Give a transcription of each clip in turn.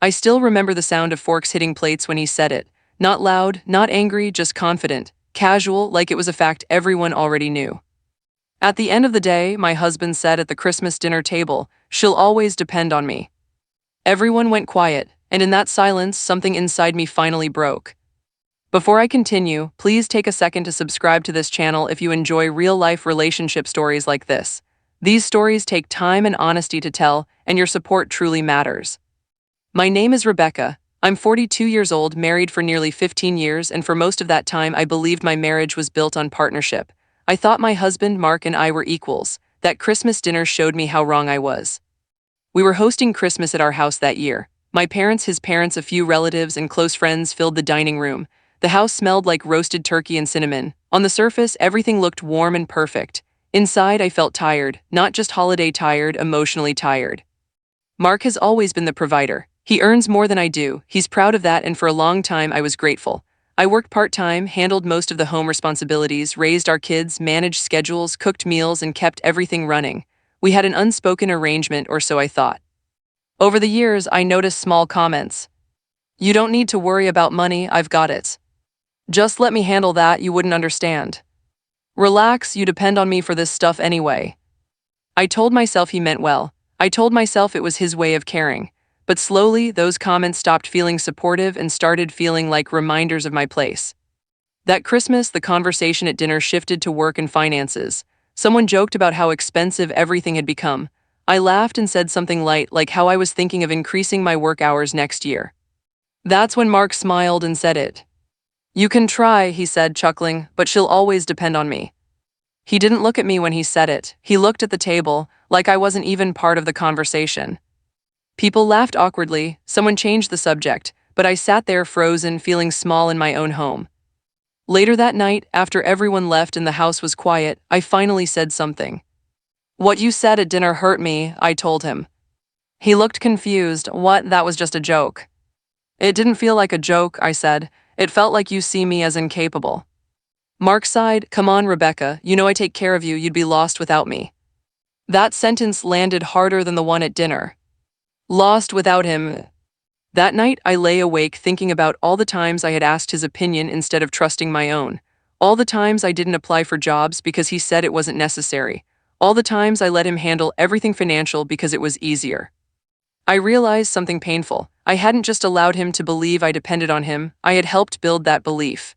I still remember the sound of forks hitting plates when he said it. Not loud, not angry, just confident, casual, like it was a fact everyone already knew. At the end of the day, my husband said at the Christmas dinner table, "She'll always depend on me." Everyone went quiet, and in that silence, something inside me finally broke. Before I continue, please take a second to subscribe to this channel if you enjoy real-life relationship stories like this. These stories take time and honesty to tell, and your support truly matters. My name is Rebecca. I'm 42 years old, married for nearly 15 years, and for most of that time I believed my marriage was built on partnership. I thought my husband, Mark, and I were equals. That Christmas dinner showed me how wrong I was. We were hosting Christmas at our house that year. My parents, his parents, a few relatives, and close friends filled the dining room. The house smelled like roasted turkey and cinnamon. On the surface, everything looked warm and perfect. Inside, I felt tired, not just holiday tired, emotionally tired. Mark has always been the provider. He earns more than I do. He's proud of that, and for a long time I was grateful. I worked part-time, handled most of the home responsibilities, raised our kids, managed schedules, cooked meals, and kept everything running. We had an unspoken arrangement, or so I thought. Over the years, I noticed small comments. "You don't need to worry about money, I've got it. Just let me handle that, you wouldn't understand. Relax, you depend on me for this stuff anyway." I told myself he meant well. I told myself it was his way of caring. But slowly, those comments stopped feeling supportive and started feeling like reminders of my place. That Christmas, the conversation at dinner shifted to work and finances. Someone joked about how expensive everything had become. I laughed and said something light, like how I was thinking of increasing my work hours next year. That's when Mark smiled and said it. "You can try," he said, chuckling, "but she'll always depend on me." He didn't look at me when he said it. He looked at the table, like I wasn't even part of the conversation. People laughed awkwardly, someone changed the subject, but I sat there frozen, feeling small in my own home. Later that night, after everyone left and the house was quiet, I finally said something. "What you said at dinner hurt me," I told him. He looked confused. "What? That was just a joke." "It didn't feel like a joke," I said. "It felt like you see me as incapable." Mark sighed. "Come on, Rebecca, you know I take care of you, you'd be lost without me." That sentence landed harder than the one at dinner. Lost without him. That night, I lay awake thinking about all the times I had asked his opinion instead of trusting my own. All the times I didn't apply for jobs because he said it wasn't necessary. All the times I let him handle everything financial because it was easier. I realized something painful. I hadn't just allowed him to believe I depended on him, I had helped build that belief.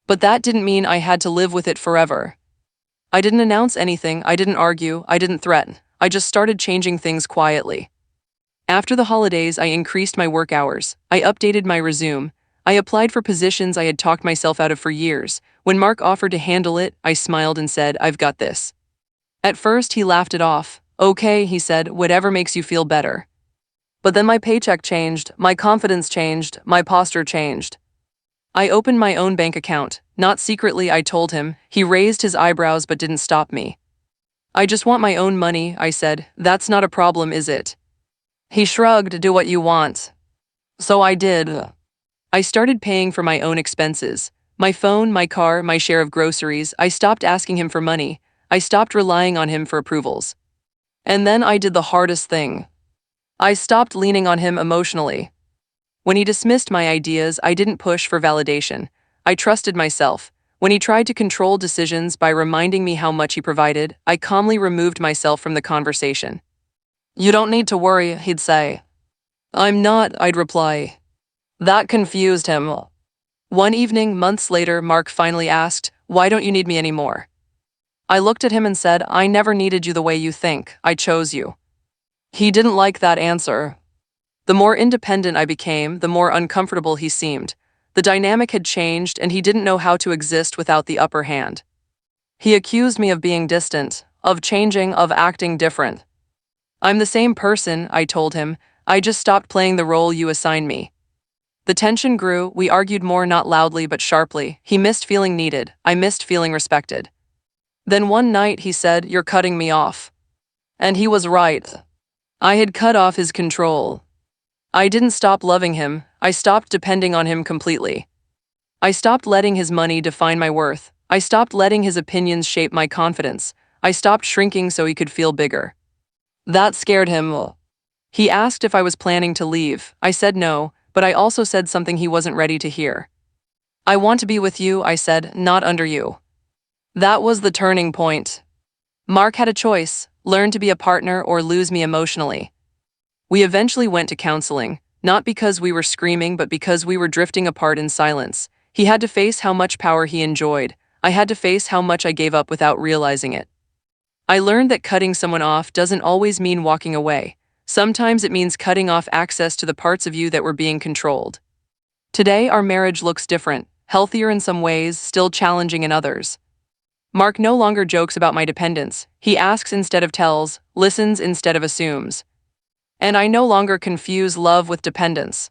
But that didn't mean I had to live with it forever. I didn't announce anything, I didn't argue, I didn't threaten. I just started changing things quietly. After the holidays, I increased my work hours. I updated my resume. I applied for positions I had talked myself out of for years. When Mark offered to handle it, I smiled and said, "I've got this." At first, he laughed it off. "Okay," he said, "whatever makes you feel better." But then my paycheck changed, my confidence changed, my posture changed. I opened my own bank account. Not secretly, I told him. He raised his eyebrows but didn't stop me. "I just want my own money," I said. "That's not a problem, is it?" He shrugged. "Do what you want." So I did. I started paying for my own expenses. My phone, my car, my share of groceries. I stopped asking him for money. I stopped relying on him for approvals. And then I did the hardest thing. I stopped leaning on him emotionally. When he dismissed my ideas, I didn't push for validation. I trusted myself. When he tried to control decisions by reminding me how much he provided, I calmly removed myself from the conversation. "You don't need to worry," he'd say. "I'm not," I'd reply. That confused him. One evening, months later, Mark finally asked, "Why don't you need me anymore?" I looked at him and said, "I never needed you the way you think. I chose you." He didn't like that answer. The more independent I became, the more uncomfortable he seemed. The dynamic had changed, and he didn't know how to exist without the upper hand. He accused me of being distant, of changing, of acting different. "I'm the same person," I told him. "I just stopped playing the role you assigned me." The tension grew. We argued more, not loudly but sharply. He missed feeling needed. I missed feeling respected. Then one night he said, "You're cutting me off." And he was right. I had cut off his control. I didn't stop loving him. I stopped depending on him completely. I stopped letting his money define my worth. I stopped letting his opinions shape my confidence. I stopped shrinking so he could feel bigger. That scared him. He asked if I was planning to leave. I said no, but I also said something he wasn't ready to hear. I want to be with you, I said, not under you. That was the turning point. Mark had a choice: learn to be a partner or lose me emotionally. We eventually went to counseling, not because we were screaming, but because we were drifting apart in silence. He had to face how much power he enjoyed. I had to face how much I gave up without realizing it. I learned that cutting someone off doesn't always mean walking away. Sometimes it means cutting off access to the parts of you that were being controlled. Today, our marriage looks different, healthier in some ways, still challenging in others. Mark no longer jokes about my dependence. He asks instead of tells, listens instead of assumes. And I no longer confuse love with dependence.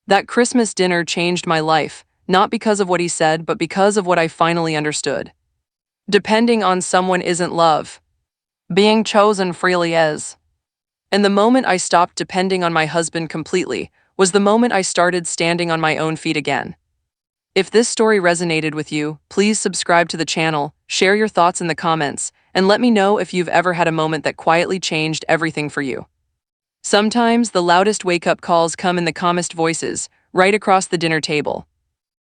That Christmas dinner changed my life, not because of what he said, but because of what I finally understood. Depending on someone isn't love. Being chosen freely is. And the moment I stopped depending on my husband completely was the moment I started standing on my own feet again. If this story resonated with you, please subscribe to the channel, share your thoughts in the comments, and let me know if you've ever had a moment that quietly changed everything for you. Sometimes the loudest wake-up calls come in the calmest voices, right across the dinner table.